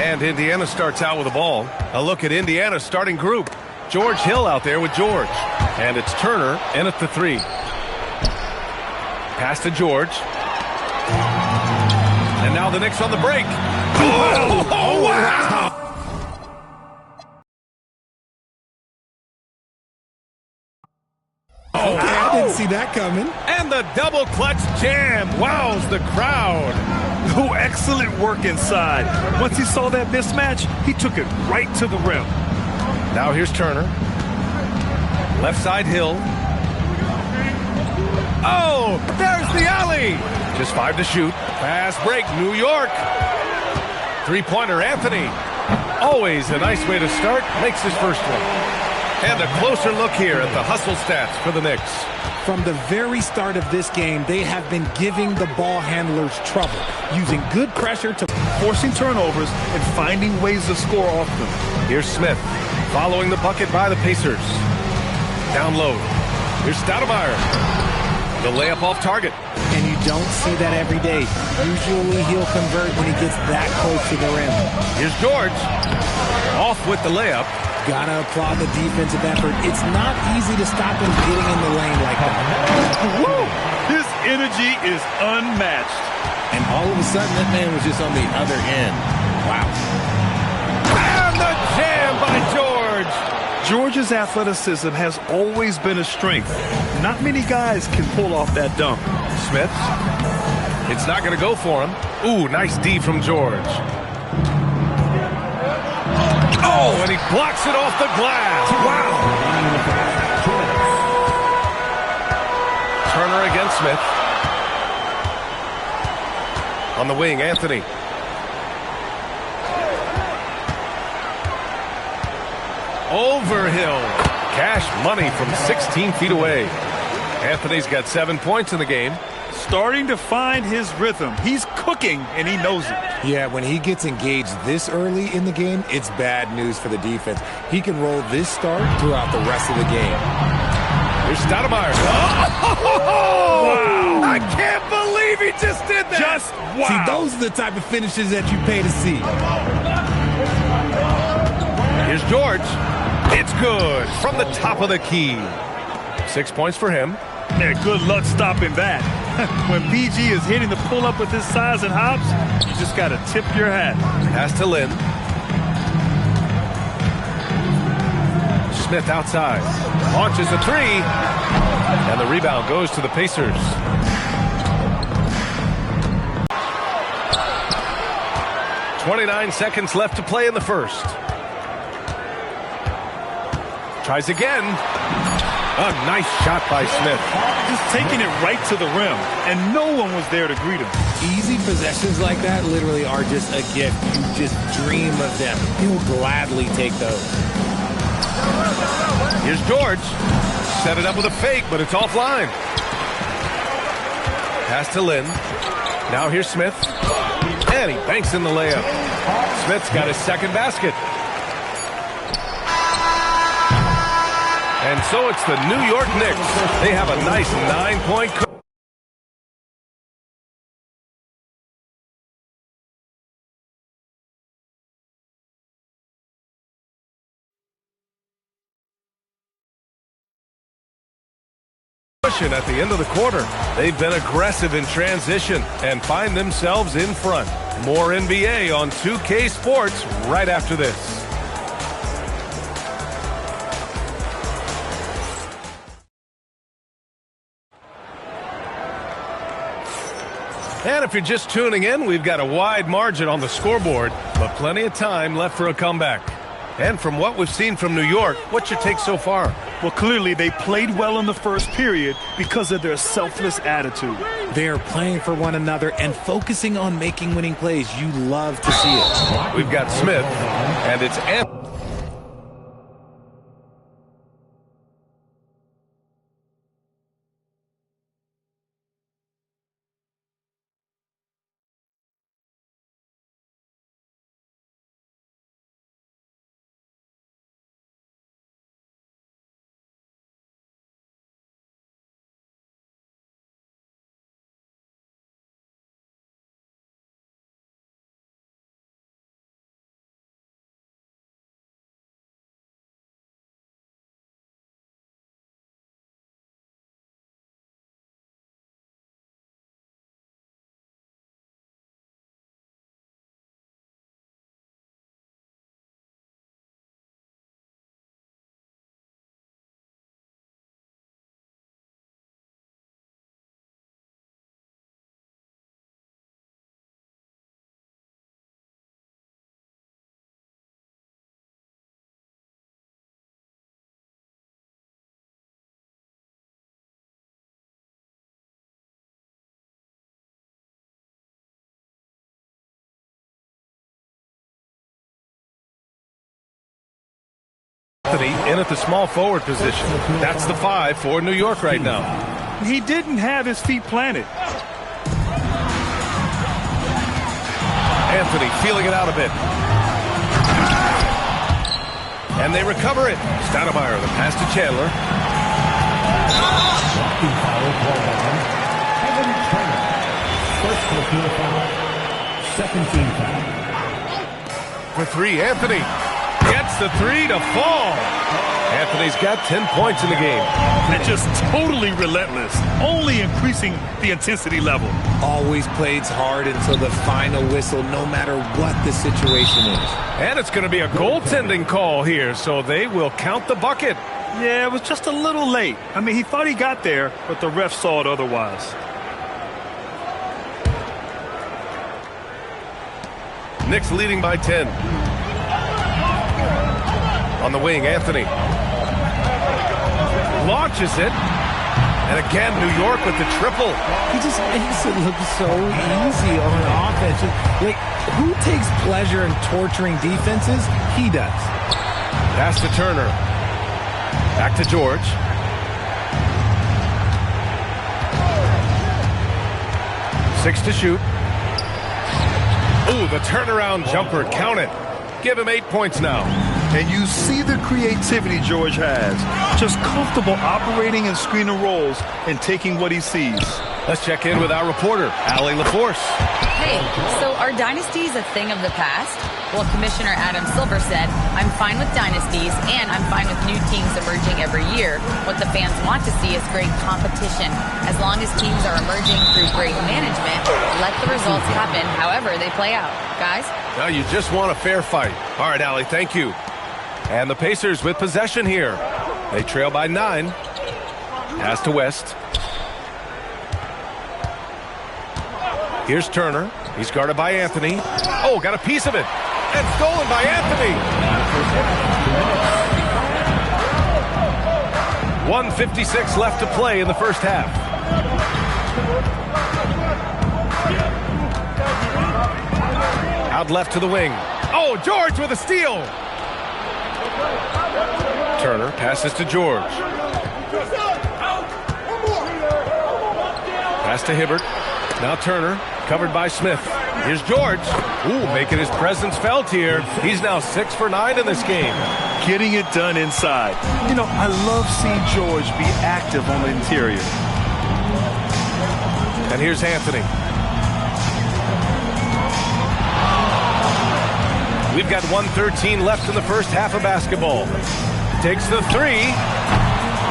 And Indiana starts out with the ball. A look at Indiana's starting group. George Hill out there with George. And it's Turner in at the 3. Pass to George. And now the Knicks on the break. Oh, wow! Okay, I didn't see that coming. And the double clutch jam wows the crowd. Oh, excellent work inside. Once he saw that mismatch, he took it right to the rim. Now here's Turner. Left side Hill. Oh, there's the alley. Just 5 to shoot. Fast break, New York. Three-pointer, Anthony. Always a nice way to start. Makes his first one. And a closer look here at the hustle stats for the Knicks. From the very start of this game, they have been giving the ball handlers trouble, using good pressure to Forcing turnovers and finding ways to score off them. Here's Smith, following the bucket by the Pacers. Down low. Here's Stoudemire. The layup off target. And you don't see that every day. Usually he'll convert when he gets that close to the rim. Here's George. Off with the layup. Gotta applaud the defensive effort. It's not easy to stop him getting in the lane like that. Woo! His energy is unmatched. And all of a sudden, that man was just on the other end. Wow. And the jam by George. George's athleticism has always been a strength. Not many guys can pull off that dunk. Smith. It's not going to go for him. Ooh, nice D from George. Oh, and he blocks it off the glass. Wow. Turner against Smith. On the wing, Anthony. Over Hill. Cash money from 16 feet away. Anthony's got 7 points in the game. Starting to find his rhythm. He's cooking, and he knows it. Yeah, when he gets engaged this early in the game, it's bad news for the defense. He can roll this start throughout the rest of the game. Here's Stoudemire. Oh! Wow! I can't believe he just did that! Just wow! See, those are the type of finishes that you pay to see. Here's George. It's good from the top of the key. 6 points for him. Yeah, good luck stopping that. When PG is hitting the pull-up with his size and hops, you just got to tip your hat. Pass to Lynn. Smith outside. Launches a 3. And the rebound goes to the Pacers. .29 seconds left to play in the first. Tries again. A nice shot by Smith. Just taking it right to the rim, and no one was there to greet him. Easy possessions like that literally are just a gift. You just dream of them. He'll gladly take those. Here's George. Set it up with a fake, but it's offline. Pass to Lynn. Now here's Smith. And he banks in the layup. Smith's got his second basket. And so it's the New York Knicks. They have a nice 9-point cushion at the end of the quarter. They've been aggressive in transition and find themselves in front. More NBA on 2K Sports right after this. And if you're just tuning in, we've got a wide margin on the scoreboard, but plenty of time left for a comeback. And from what we've seen from New York, what's your take so far? Well, clearly they played well in the first period because of their selfless attitude. They are playing for one another and focusing on making winning plays. You love to see it. We've got Smith, and it's Anthony. Anthony in at the small forward position. That's the 5 for New York right now. He didn't have his feet planted. Anthony feeling it out a bit. And they recover it. Stoudemire, the pass to Chandler. Second team foul. For 3, Anthony gets the 3 to fall. Anthony's got 10 points in the game. And just totally relentless, only increasing the intensity level. Always plays hard until the final whistle, no matter what the situation is. And it's going to be a goaltending call here, so they will count the bucket. Yeah, it was just a little late. I mean, he thought he got there, but the ref saw it otherwise. Knicks leading by 10. On the wing, Anthony launches it. And again, New York with the triple. He just makes it look so easy on offense. Like, who takes pleasure in torturing defenses? He does. Pass to Turner. Back to George. Six to shoot. Ooh, the turnaround jumper. Count it. Give him 8 points now. And you see the creativity George has. Just comfortable operating in screen and rolls and taking what he sees. Let's check in with our reporter, Allie LaForce. Hey, so are dynasties a thing of the past? Well, Commissioner Adam Silver said, I'm fine with dynasties and I'm fine with new teams emerging every year. What the fans want to see is great competition. As long as teams are emerging through great management, let the results happen however they play out. Guys? Now you just want a fair fight. All right, Allie, thank you. And the Pacers with possession here. They trail by 9. Pass to West. Here's Turner. He's guarded by Anthony. Oh, got a piece of it. And stolen by Anthony. 1:56 left to play in the first half. Out left to the wing. Oh, George with a steal. Turner passes to George. Pass to Hibbert. Now Turner, covered by Smith. Here's George. Ooh, making his presence felt here. He's now 6 for 9 in this game. Getting it done inside. You know, I love seeing George be active on the interior. And here's Anthony. We've got 1:13 left in the first half of basketball. Takes the 3.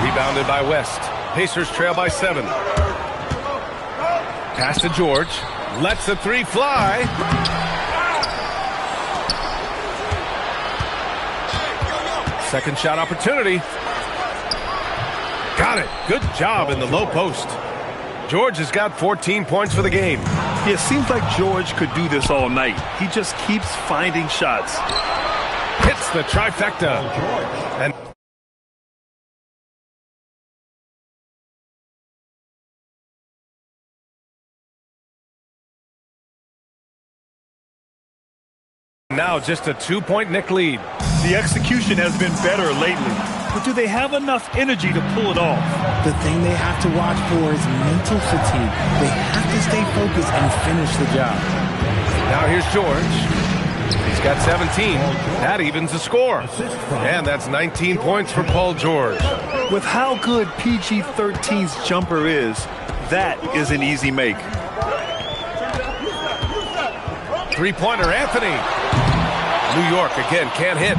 Rebounded by West. Pacers trail by 7. Pass to George. Lets the 3 fly. Second shot opportunity. Got it. Good job in the low post. George has got 14 points for the game. Yeah, it seems like George could do this all night. He just keeps finding shots. Hits the trifecta. And now just a 2-point Knick lead. The execution has been better lately. But do they have enough energy to pull it off? The thing they have to watch for is mental fatigue. They have to stay focused and finish the job. Now here's George. He's got 17. That evens the score. And that's 19 points for Paul George. With how good PG-13's jumper is, that is an easy make. Three-pointer, Anthony. New York again can't hit.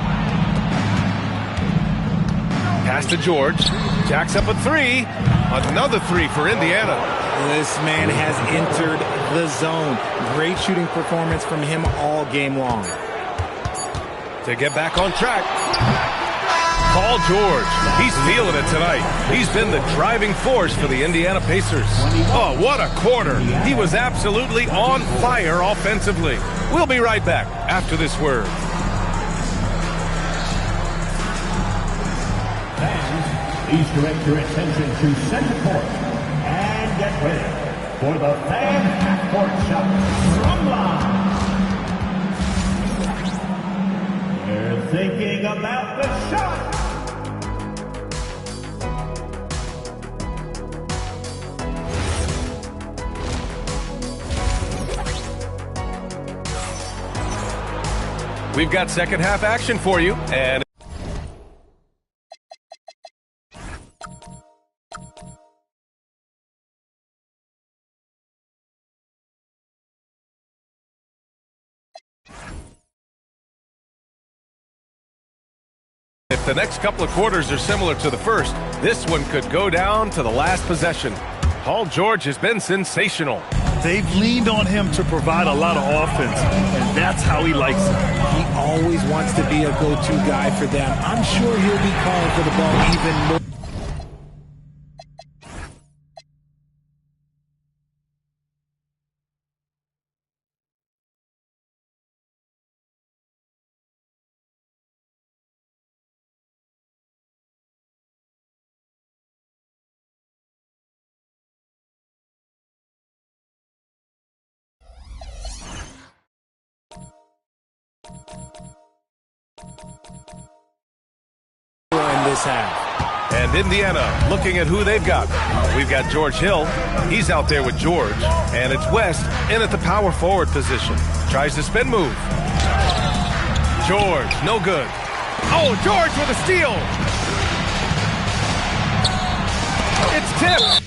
Pass to George. Jacks up a 3. Another 3 for Indiana. This man has entered the zone. Great shooting performance from him all game long. To get back on track. Paul George, he's feeling it tonight. He's been the driving force for the Indiana Pacers. Oh, what a quarter. He was absolutely on fire offensively. We'll be right back after this word. Please direct your attention to center court and get ready for the fan half-court shot from line. They're thinking about the shot. We've got second half action for you, and if the next couple of quarters are similar to the first, this one could go down to the last possession. Paul George has been sensational. They've leaned on him to provide a lot of offense, and that's how he likes it. He always wants to be a go-to guy for them. I'm sure he'll be calling for the ball even more. In this half. And Indiana looking at who they've got. We've got George Hill. He's out there with George. And it's West in at the power forward position. Tries the spin move. George, no good. Oh, George with a steal. It's tipped.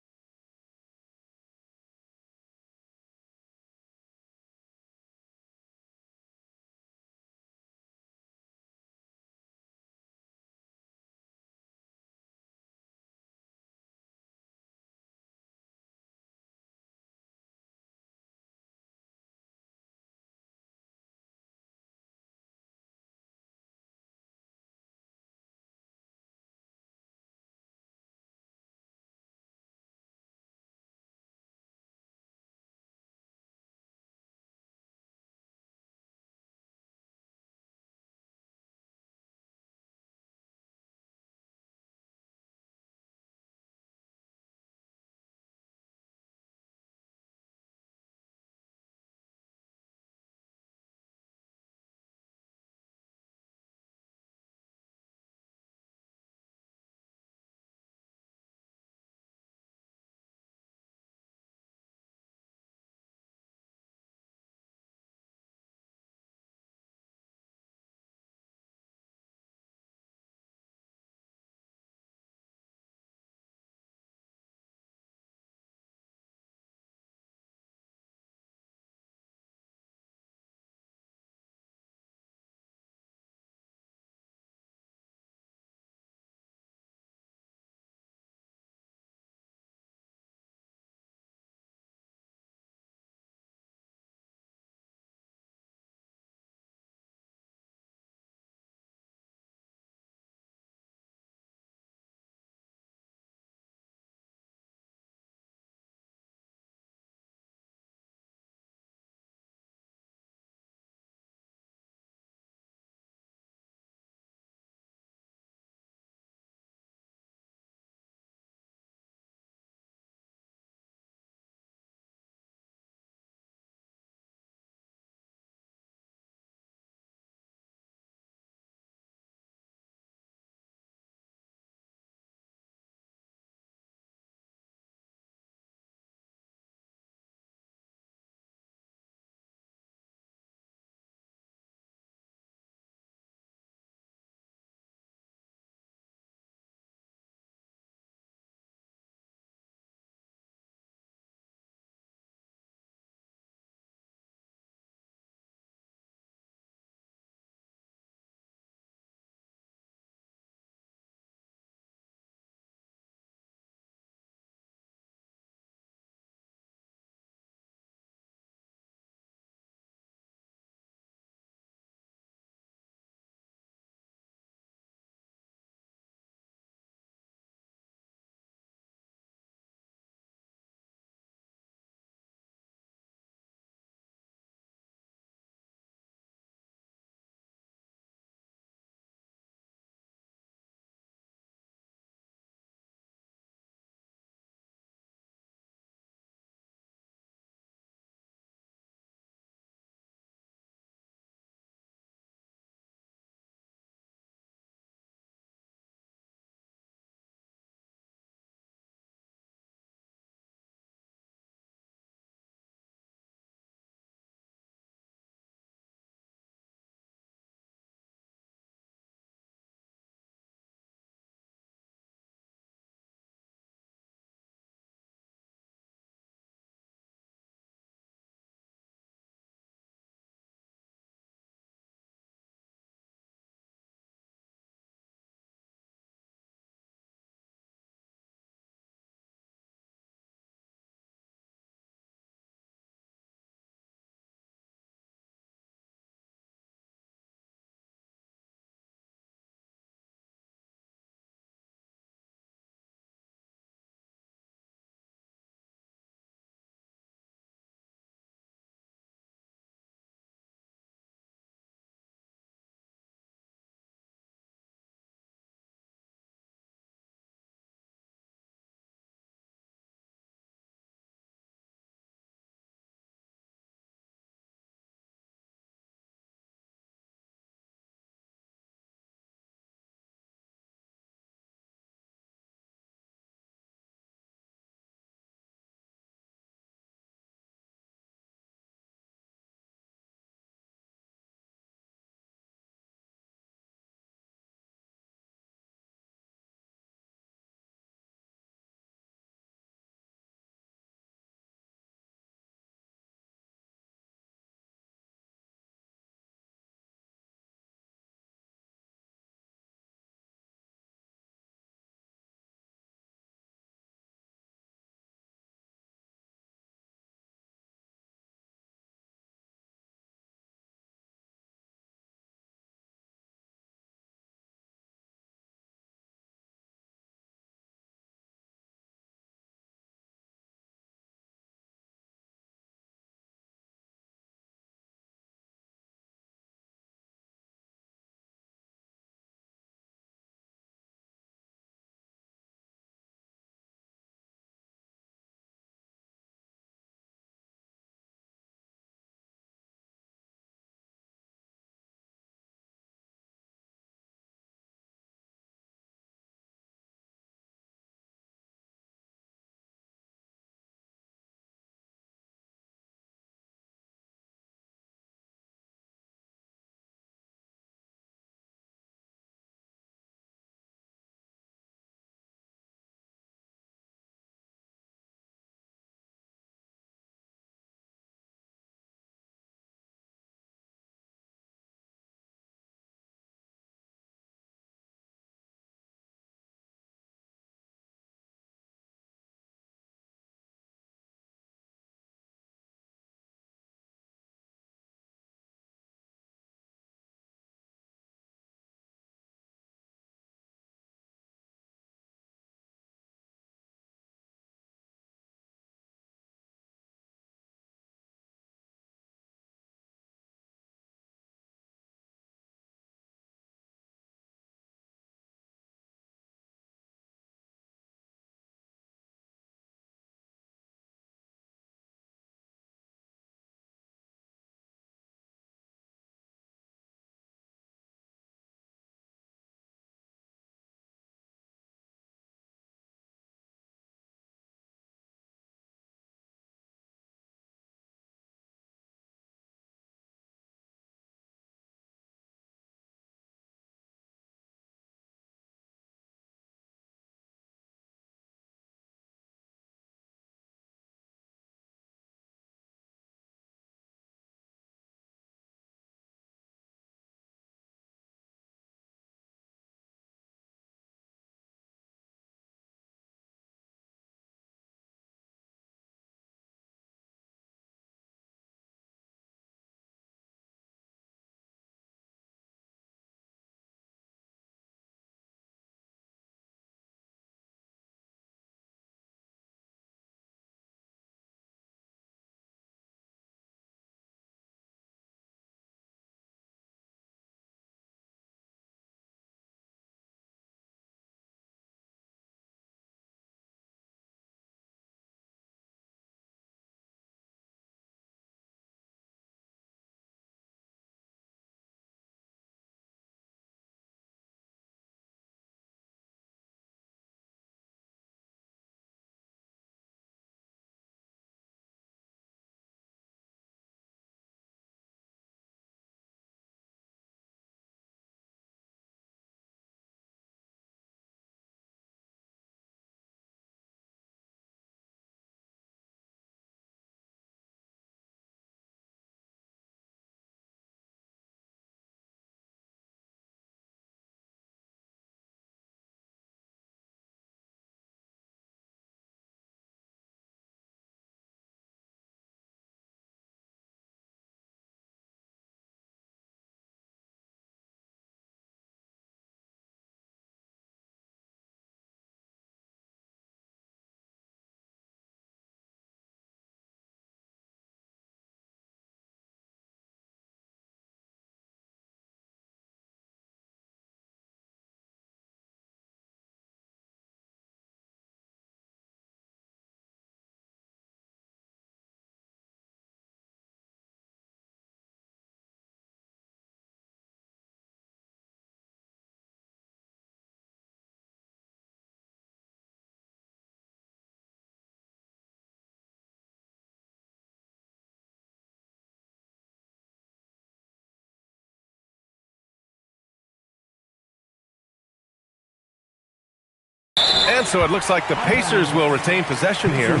And so it looks like the Pacers will retain possession here.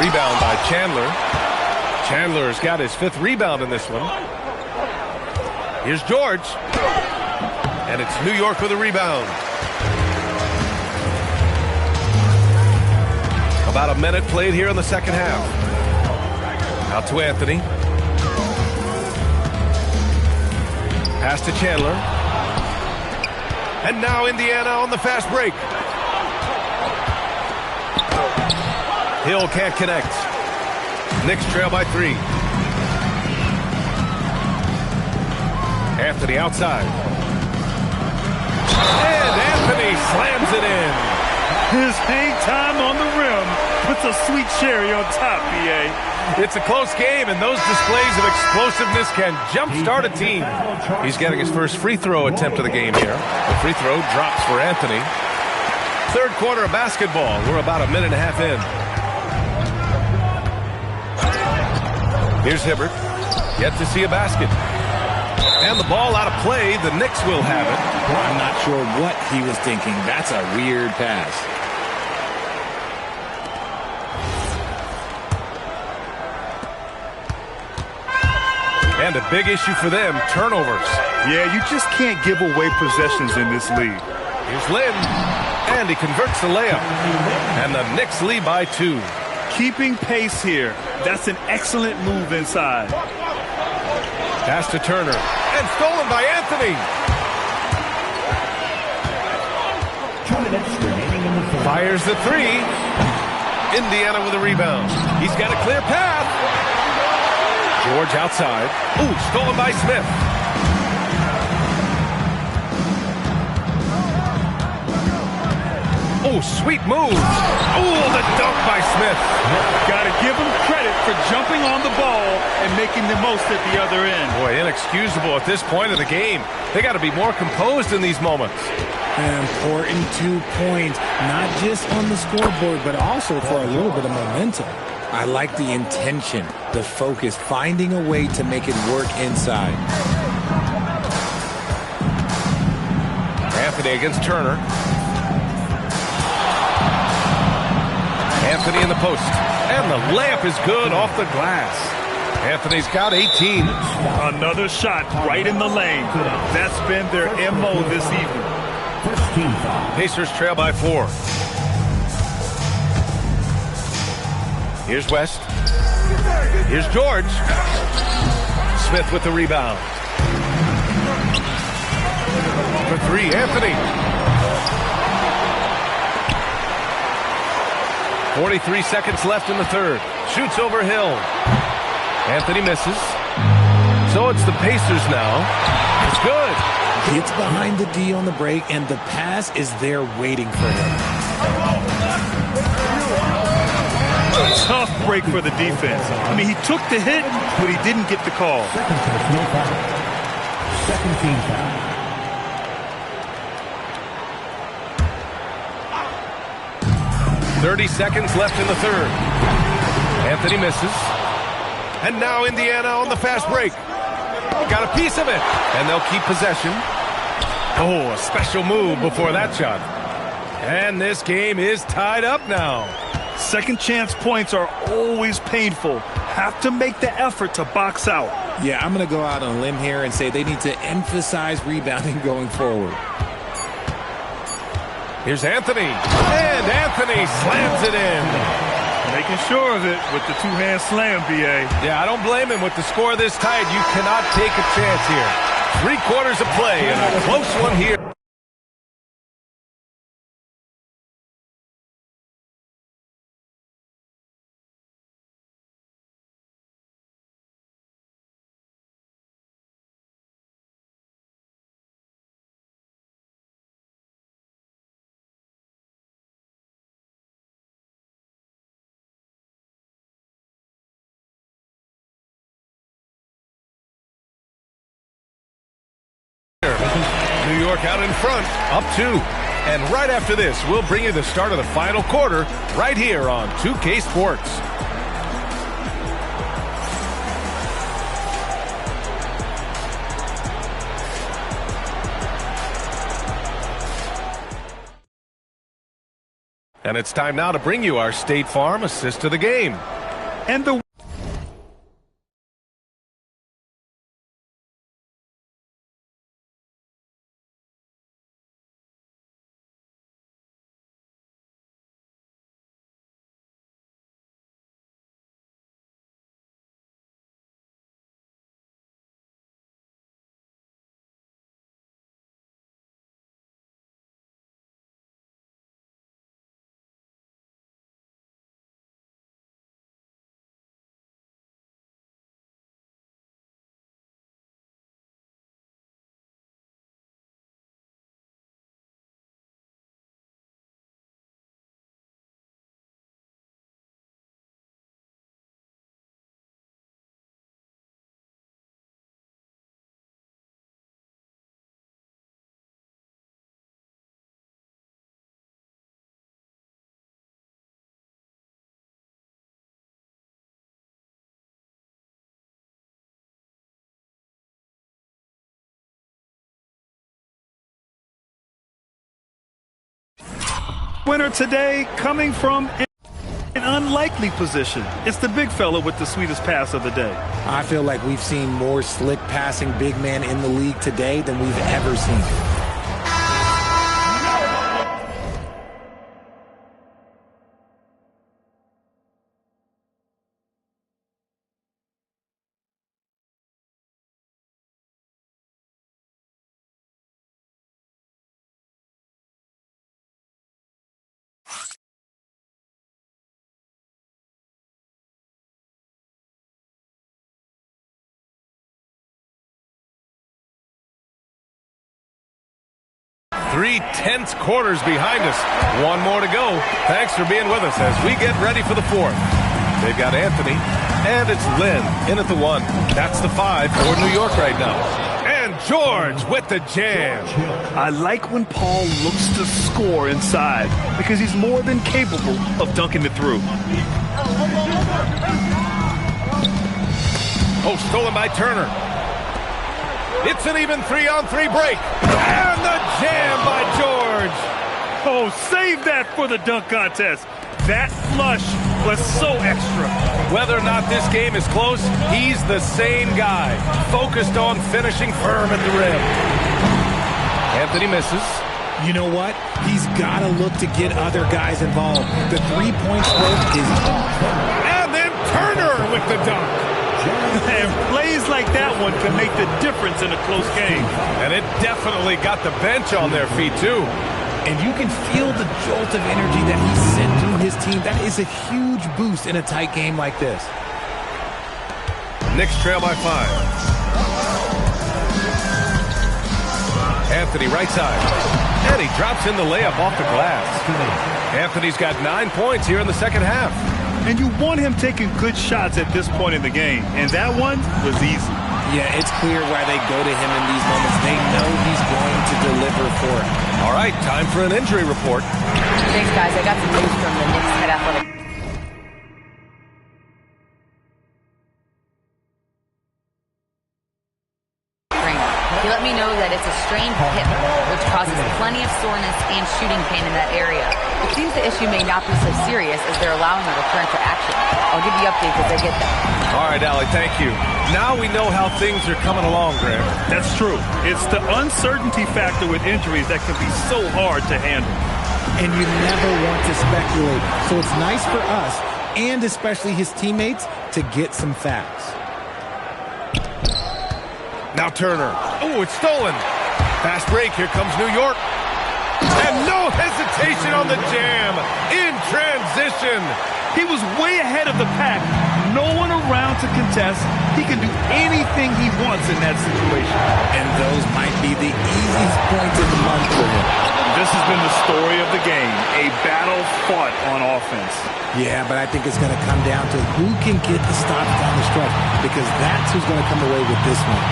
Rebound by Chandler. Chandler's got his 5th rebound in this one. Here's George. And it's New York with a rebound. About a minute played here in the second half. Out to Anthony. Pass to Chandler. And now Indiana on the fast break. Hill can't connect. Knicks trail by 3. Anthony outside. And Anthony slams it in. His hang time on the rim puts a sweet cherry on top, B.A. It's a close game, and those displays of explosiveness can jumpstart a team. He's getting his first free throw attempt of the game here. The free throw drops for Anthony. Third quarter of basketball. We're about a minute and a half in. Here's Hibbert. Yet to see a basket. And the ball out of play. The Knicks will have it. I'm not sure what he was thinking. That's a weird pass. And a big issue for them, turnovers. Yeah, you just can't give away possessions in this league. Here's Lynn. And he converts the layup. And the Knicks lead by 2. Keeping pace here. That's an excellent move inside. Pass to Turner. And stolen by Anthony. 2 minutes remaining in the third. Fires the 3. Indiana with a rebound. He's got a clear path. George outside. Ooh, stolen by Smith. Oh, sweet move. Oh, the dunk by Smith. Got to give him credit for jumping on the ball and making the most at the other end. Boy, inexcusable at this point of the game. They got to be more composed in these moments. An important 2 points, not just on the scoreboard, but also for a little bit of momentum. I like the intention, the focus, finding a way to make it work inside. Anthony against Turner. Anthony in the post. And the layup is good off the glass. Anthony's got 18. Another shot right in the lane. That's been their MO this evening. First team foul. Pacers trail by 4. Here's West. Here's George. Smith with the rebound. For 3, Anthony. 43 seconds left in the third. Shoots over Hill. Anthony misses. So it's the Pacers now. It's good. Gets behind the D on the break, and the pass is there waiting for him. Tough break for the defense. I mean, he took the hit, but he didn't get the call. Second personal foul. Second team foul. 30 seconds left in the third. Anthony misses. And now Indiana on the fast break. Got a piece of it. And they'll keep possession. Oh, a special move before that shot. And this game is tied up now. Second chance points are always painful. Have to make the effort to box out. Yeah, I'm going to go out on a limb here and say they need to emphasize rebounding going forward. Here's Anthony. And Anthony slams it in. Making sure of it with the two-hand slam, B.A. Yeah, I don't blame him. With the score this tight, you cannot take a chance here. 3 quarters of play and a close one here. New York out in front, up 2. And right after this, we'll bring you the start of the final quarter right here on 2K Sports. And it's time now to bring you our State Farm assist to the game. And the winner today coming from an unlikely position. It's the big fella with the sweetest pass of the day. I feel like we've seen more slick passing big man in the league today than we've ever seen. Three tense quarters behind us. One more to go. Thanks for being with us as we get ready for the fourth. They've got Anthony, and it's Lynn in at the 1. That's the 5 for New York right now. And George with the jam. I like when Paul looks to score inside because he's more than capable of dunking it through. Oh, stolen by Turner. It's an even 3-on-3 break. And the jam by George. Oh, save that for the dunk contest. That flush was so extra. Whether or not this game is close, he's the same guy, focused on finishing firm at the rim. Anthony misses. You know what? He's got to look to get other guys involved. The three-point stroke is off. And then Turner with the dunk. And plays like that one can make the difference in a close game. And it definitely got the bench on their feet, too. And you can feel the jolt of energy that he sent through his team. That is a huge boost in a tight game like this. Knicks trail by 5. Anthony right side. And he drops in the layup off the glass. Anthony's got 9 points here in the second half. And you want him taking good shots at this point in the game. And that one was easy. Yeah, it's clear why they go to him in these moments. They know he's going to deliver for it. All right, time for an injury report. Thanks, guys. I got some news from the Knicks head athletic. He let me know that it's a strained hip, which causes plenty of soreness and shooting pain in that area. It seems the issue may not be so serious as they're allowing a return to action. I'll give you updates as I get them. All right, Allie, thank you. Now we know how things are coming along, Graham. That's true. It's the uncertainty factor with injuries that can be so hard to handle. And you never want to speculate. So it's nice for us, and especially his teammates, to get some facts. Now Turner. Oh, it's stolen. Fast break. Here comes New York. And no hesitation on the jam. In transition. He was way ahead of the pack. No one around to contest. He can do anything he wants in that situation. And those might be the easiest points in the month for him. This has been the story of the game. A battle fought on offense. Yeah, but I think it's going to come down to who can get the stops down the stretch, because that's who's going to come away with this one.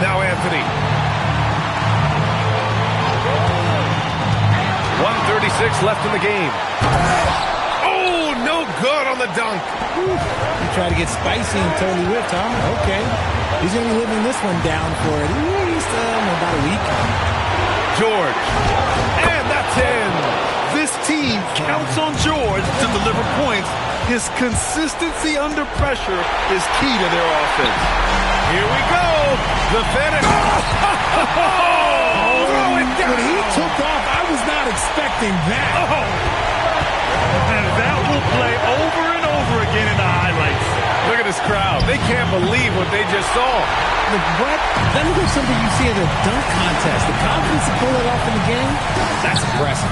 Now Anthony. 1:36 left in the game. Oh, no good on the dunk. You try to get spicy and totally whipped, huh? Okay. He's going to be living this one down for at least about a week. George. And that's in. This team counts on George to deliver points. His consistency under pressure is key to their offense. Here we go. The finish. Throw it down. When he took off, I was not expecting that. And that will play over and over again in the highlights. Look at this crowd. They can't believe what they just saw. Like, what? That looks like something you see at a dunk contest. The confidence to pull it off in the game, that's impressive.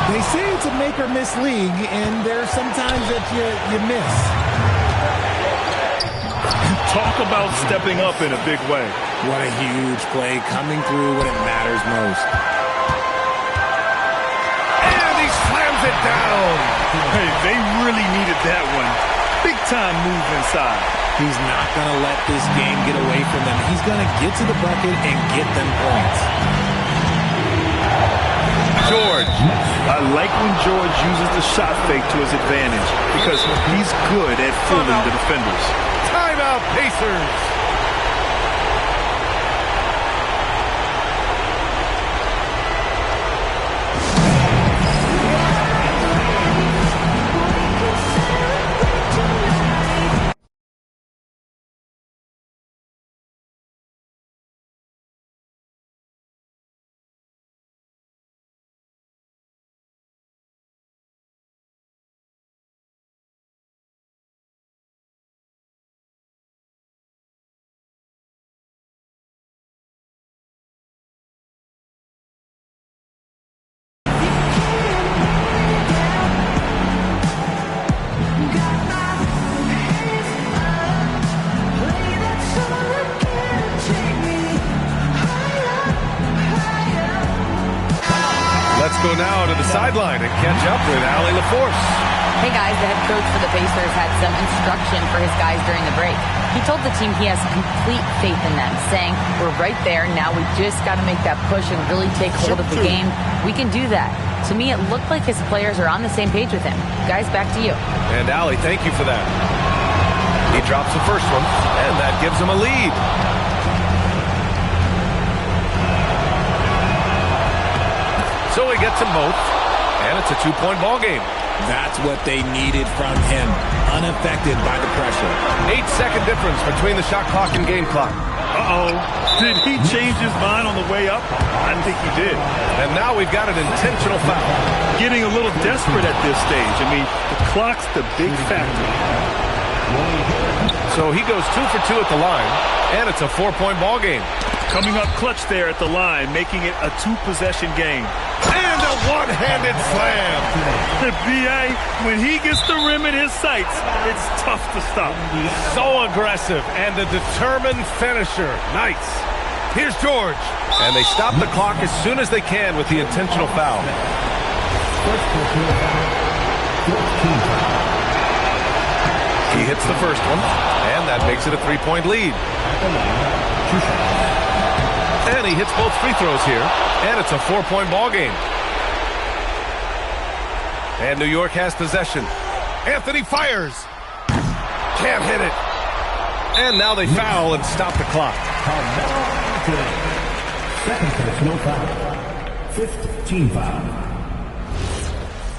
They say it's a make-or-miss league, and there's sometimes that you miss. Talk about stepping up in a big way. What a huge play coming through when it matters most. And he slams it down. Hey, they really needed that one. Big-time move inside. He's not going to let this game get away from them. He's going to get to the bucket and get them points. George. I like when George uses the shot fake to his advantage because he's good at fooling the defenders. Timeout, Pacers. Let's go now to the sideline and catch up with Allie LaForce. Hey guys, the head coach for the Pacers had some instruction for his guys during the break. He told the team he has complete faith in them, saying, we're right there, now we just got to make that push and really take hold of the game. We can do that. To me, it looked like his players are on the same page with him. Guys, back to you. And Allie, thank you for that. He drops the first one, and that gives him a lead. So he gets them both, and it's a two-point ball game. That's what they needed from him, unaffected by the pressure. 8-second difference between the shot clock and game clock. Uh-oh. Did he change his mind on the way up? I think he did. And now we've got an intentional foul. Getting a little desperate at this stage. I mean, the clock's the big factor. So he goes 2 for 2 at the line, and it's a 4-point ball game. Coming up clutch there at the line, making it a two-possession game. And a one-handed slam. The B.A., when he gets the rim in his sights, it's tough to stop. So aggressive and a determined finisher. Nice. Here's George. And they stop the clock as soon as they can with the intentional foul. He hits the first one, and that makes it a 3-point lead. And he hits both free throws here, and it's a 4-point ball game. And New York has possession. Anthony fires. Can't hit it. And now they foul and stop the clock. Second personal foul. 5th team foul.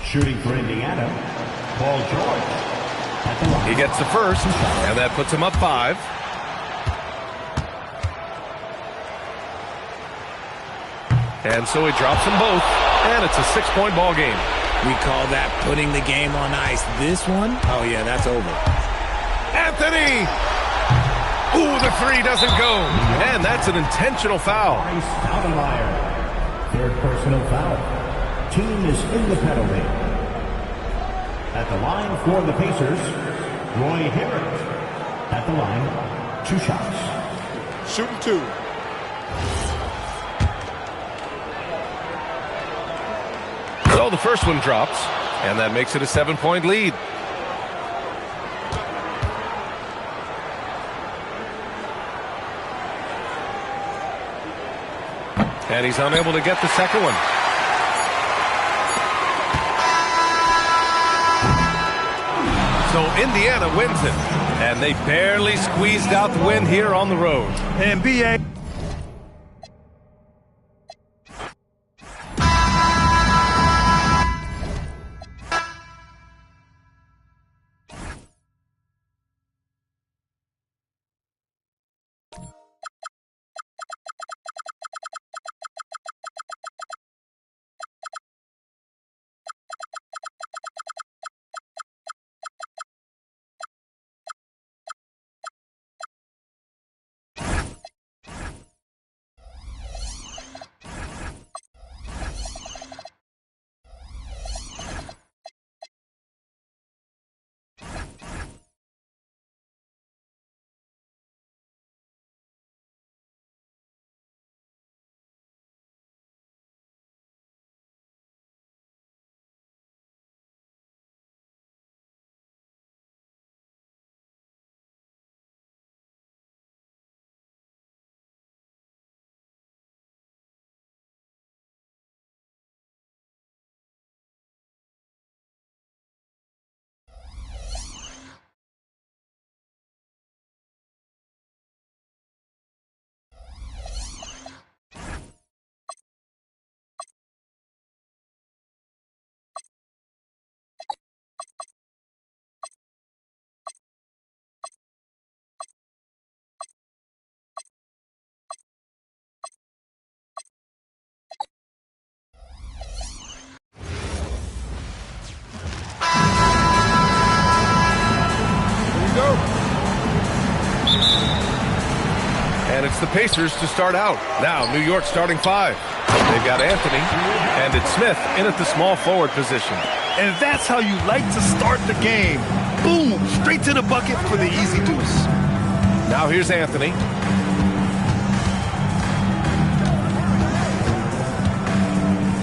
Shooting for Indiana, Paul George. He gets the first, and that puts him up 5. And so he drops them both, and it's a 6-point ball game. We call that putting the game on ice. This one, oh yeah, that's over. Anthony! Ooh, the 3 doesn't go. And that's an intentional foul. Stoudemire. Third personal foul. Team is in the penalty. At the line for the Pacers, Roy Hibbert. At the line, 2 shots. Shooting 2. So the first one drops, and that makes it a 7-point lead. And he's unable to get the second one. So Indiana wins it. And they barely squeezed out the win here on the road. And B.A. And it's the Pacers to start out. Now, New York starting 5. They've got Anthony, and it's Smith in at the small forward position. And that's how you like to start the game. Boom, straight to the bucket for the easy deuce. Now here's Anthony.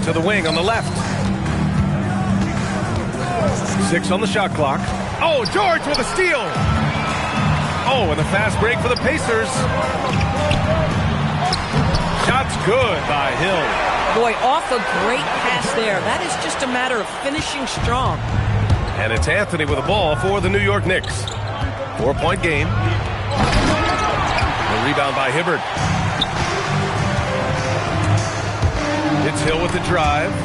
To the wing on the left. 6 on the shot clock. Oh, George with a steal. Oh, and a fast break for the Pacers. Shot's good by Hill. Boy, off a great pass there. That is just a matter of finishing strong. And it's Anthony with the ball for the New York Knicks. 4-point game. The rebound by Hibbert. It's Hill with the drive.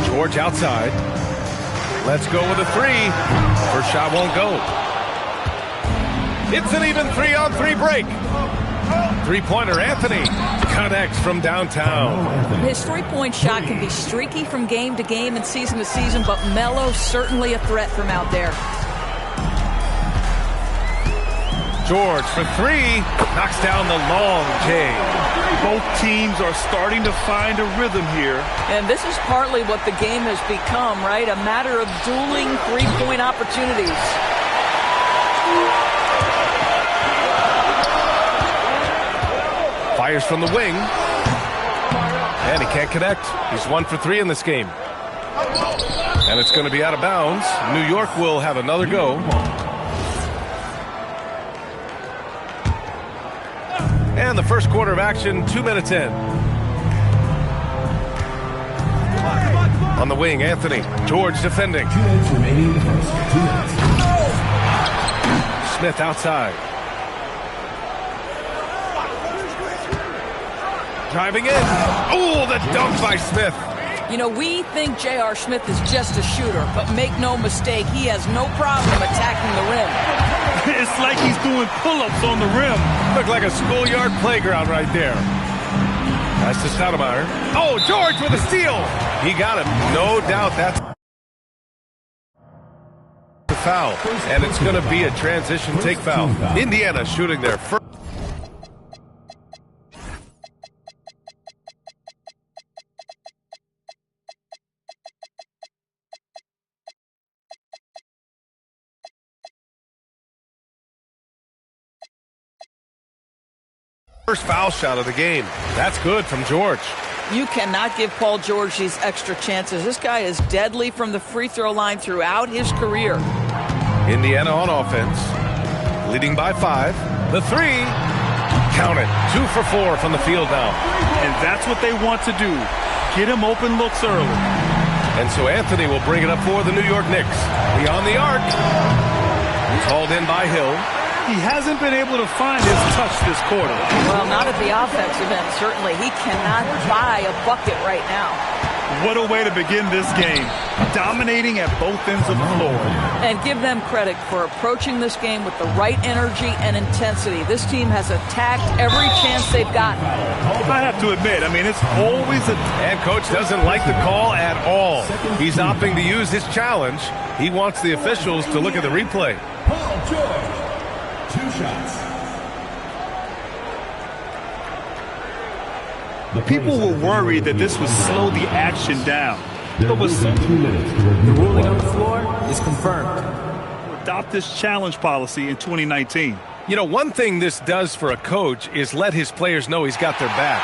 George outside. Let's go with a 3. First shot won't go. It's an even 3-on-3 break. Three-pointer Anthony connects from downtown. His three-point shot can be streaky from game to game and season to season, but Melo certainly a threat from out there. George for 3, knocks down the long J. Both teams are starting to find a rhythm here. And this is partly what the game has become, right? A matter of dueling three-point opportunities. Fires from the wing. And he can't connect. He's 1 for 3 in this game. And it's going to be out of bounds. New York will have another go. And the first quarter of action, 2 minutes in. On the wing, Anthony. George defending. 2 minutes remaining in the first. 2 minutes. Smith outside. Driving in. Oh, the dunk by Smith. You know, we think J.R. Smith is just a shooter, but make no mistake, he has no problem attacking the rim. It's like he's doing pull-ups on the rim. Looked like a schoolyard playground right there. That's to Stoudemire. Oh, George with a steal. He got it. No doubt that's the foul. And it's going to be a transition take foul. Indiana shooting their first. First foul shot of the game. That's good from George. You cannot give Paul George these extra chances. This guy is deadly from the free throw line throughout his career. Indiana on offense, leading by 5. The 3, Count it. 2 for 4 from the field now. And that's what they want to do. Get him open looks early. And so Anthony will bring it up for the New York Knicks. Beyond the arc. Called in by Hill. He hasn't been able to find his touch this quarter. Well, not at the offensive end, certainly. He cannot buy a bucket right now. What a way to begin this game. Dominating at both ends of the floor. And give them credit for approaching this game with the right energy and intensity. This team has attacked every chance they've gotten. I have to admit, it's always a... And coach doesn't like the call at all. He's opting to use his challenge. He wants the officials to look at the replay. Paul George. 2 shots. People were worried that this would slow the action down. But with so The ruling on the floor is confirmed. adopt this challenge policy in 2019. You know, one thing this does for a coach is let his players know he's got their back.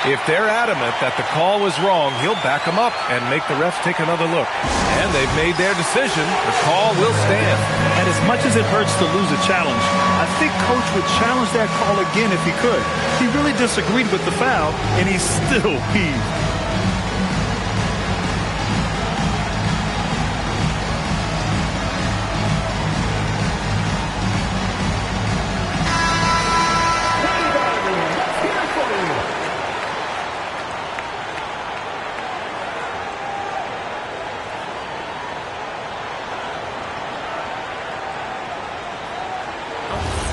If they're adamant that the call was wrong, he'll back them up and make the refs take another look. And they've made their decision. The call will stand. And as much as it hurts to lose a challenge, I think Coach would challenge that call again if he could. He really disagreed with the foul, and he's still peeved.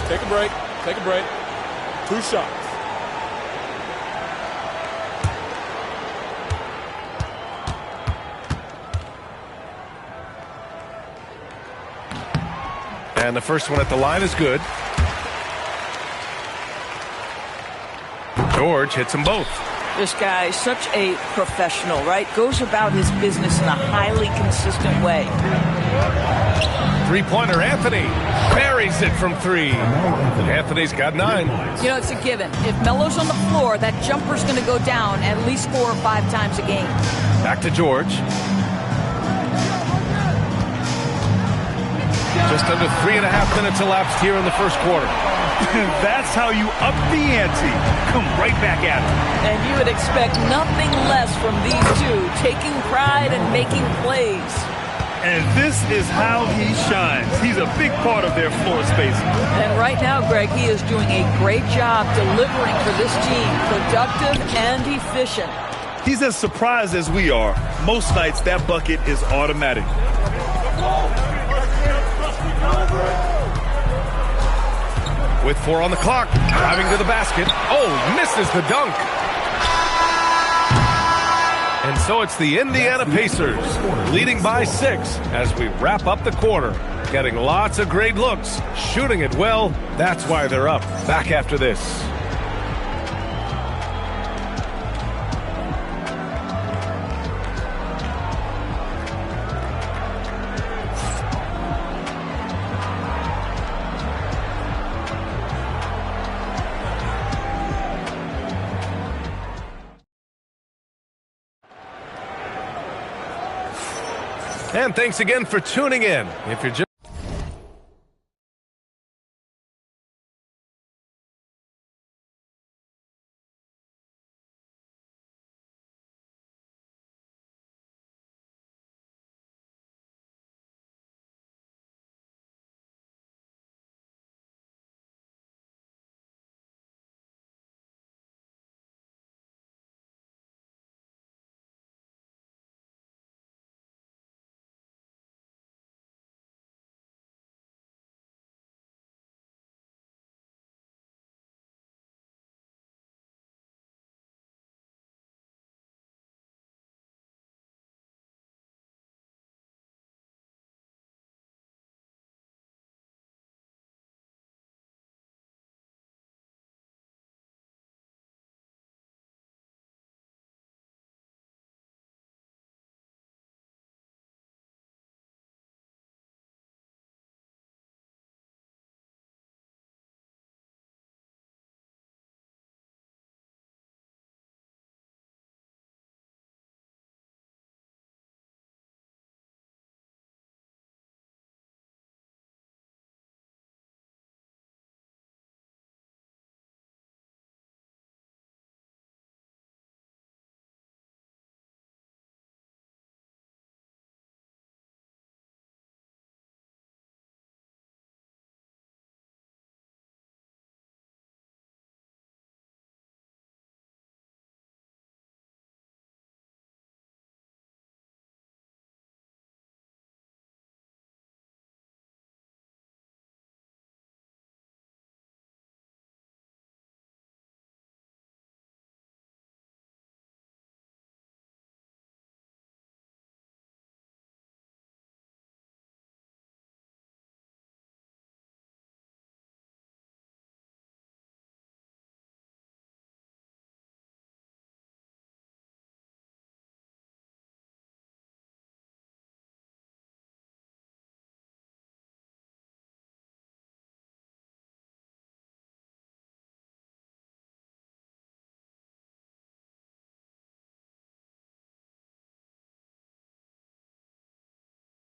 Take a break. Take a break. 2 shots. And the first one at the line is good. George hits them both. This guy is such a professional, right? Goes about his business in a highly consistent way. Three-pointer, Anthony buries it from 3. Anthony's got 9. You know, it's a given. If Melo's on the floor, that jumper's going to go down at least 4 or 5 times a game. Back to George. Just under 3.5 minutes elapsed here in the first quarter. That's how you up the ante. Come right back at it. And you would expect nothing less from these two, taking pride and making plays. And this is how he shines. He's a big part of their floor spacing. And right now, Greg, he is doing a great job delivering for this team, productive and efficient. He's as surprised as we are. Most nights, that bucket is automatic. With 4 on the clock, driving to the basket. Oh, misses the dunk. And so it's the Indiana Pacers leading by 6 as we wrap up the quarter. Getting lots of great looks, shooting it well. That's why they're up. Back after this. And thanks again for tuning in. If you're just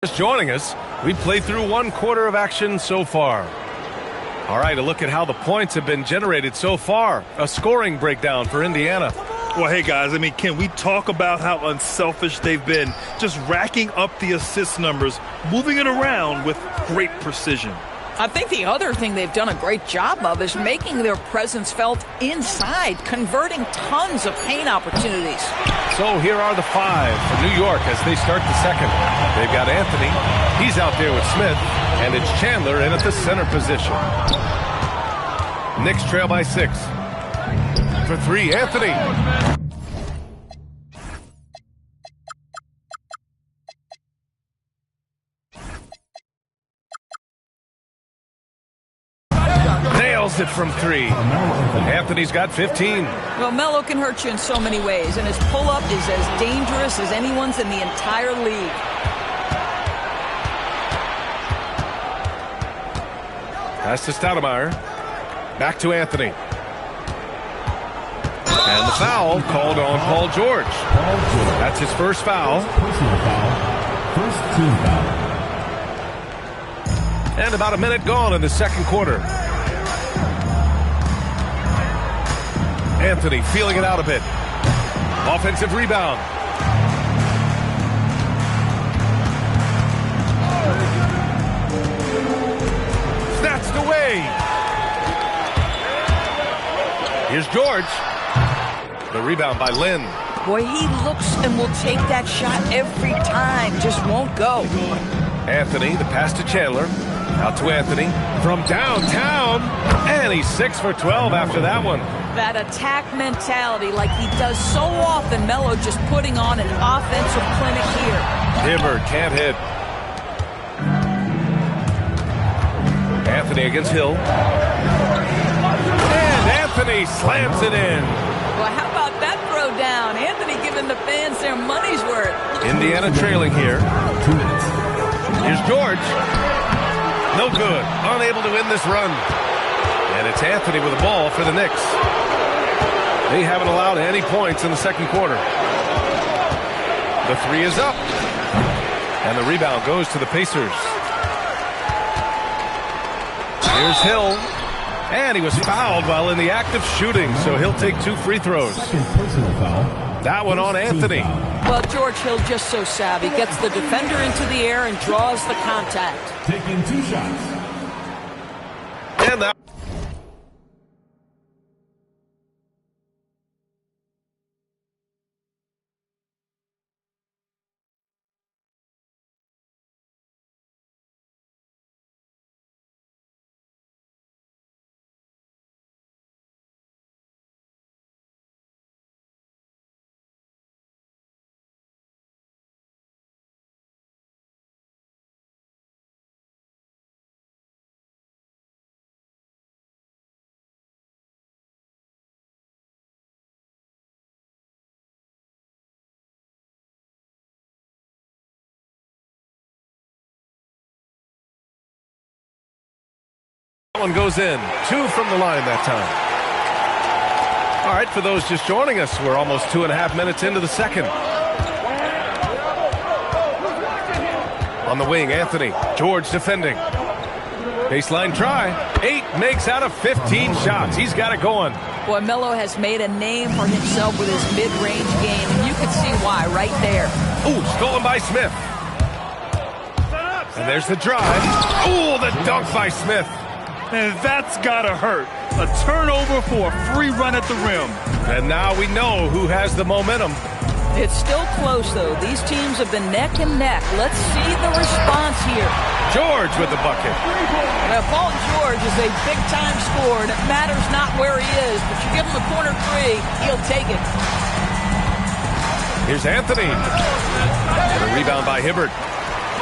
Just joining us, we played through 1/4 of action so far. All right, a look at how the points have been generated so far. A scoring breakdown for Indiana. Well, hey, guys, I mean, can we talk about how unselfish they've been? Just racking up the assist numbers, moving it around with great precision. I think the other thing they've done a great job of is making their presence felt inside, converting tons of paint opportunities. So here are the 5 for New York as they start the second. They've got Anthony. He's out there with Smith, and it's Chandler in at the center position. Knicks trail by 6. For 3, Anthony. Nails it from 3. Anthony's got 15. Well, Melo can hurt you in so many ways, and his pull-up is as dangerous as anyone's in the entire league. Pass to Stoudemire. Back to Anthony. And the foul called on Paul George. That's his first foul. Personal foul. First team foul. And about a minute gone in the second quarter. Anthony feeling it out a bit. Offensive rebound. Snatched away. Here's George. The rebound by Lynn. Boy, he looks and will take that shot every time. Just won't go. Anthony, the pass to Chandler. Out to Anthony from downtown. And he's 6 for 12 after that one. That attack mentality like he does so often. Melo just putting on an offensive clinic here. Hibbert can't hit. Anthony against Hill. And Anthony slams it in. Well, how about that throw down? Anthony giving the fans their money's worth. Indiana trailing here. 2 minutes. Here's George. No good. Unable to win this run. And it's Anthony with the ball for the Knicks. They haven't allowed any points in the second quarter. The 3 is up. And the rebound goes to the Pacers. Here's Hill. And he was fouled while in the act of shooting, so he'll take 2 free throws. Second personal foul. That one on Anthony. Well, George Hill just so savvy. Gets the defender into the air and draws the contact. Taking 2 shots. And that. One goes in. 2 from the line that time. All right, for those just joining us, we're almost 2.5 minutes into the second. On the wing, Anthony. George defending. Baseline try. 8 makes out of 15 shots. He's got it going. Boy, Melo has made a name for himself with his mid-range game, and you can see why right there. Ooh, stolen by Smith. And there's the drive. Ooh, the dunk by Smith. And that's gotta hurt. A turnover for a free run at the rim. And now we know who has the momentum. It's still close, though. These teams have been neck and neck. Let's see the response here. George with the bucket. Now, Paul George is a big-time scorer, and it matters not where he is, but you give him a corner 3, he'll take it. Here's Anthony. And a rebound by Hibbert.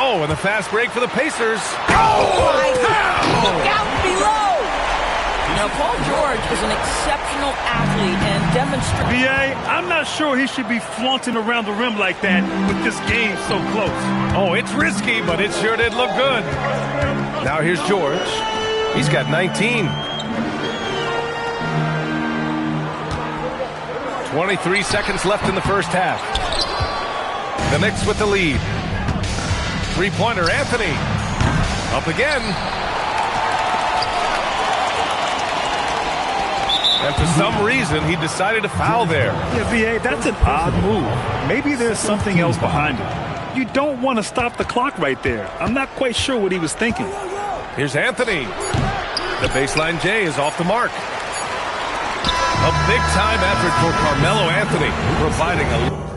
Oh, and the fast break for the Pacers. Oh, my God. Look out below. Now, Paul George is an exceptional athlete and demonstrates. BA, I'm not sure he should be flaunting around the rim like that with this game so close. Oh, it's risky, but it sure did look good. Now here's George. He's got 19. 23 seconds left in the first half. The Knicks with the lead. Three-pointer, Anthony. Up again. And for some reason, he decided to foul there. Yeah, V.A., that's an odd move. Maybe there's something else behind it. You don't want to stop the clock right there. I'm not quite sure what he was thinking. Here's Anthony. The baseline J is off the mark. A big-time effort for Carmelo Anthony, providing a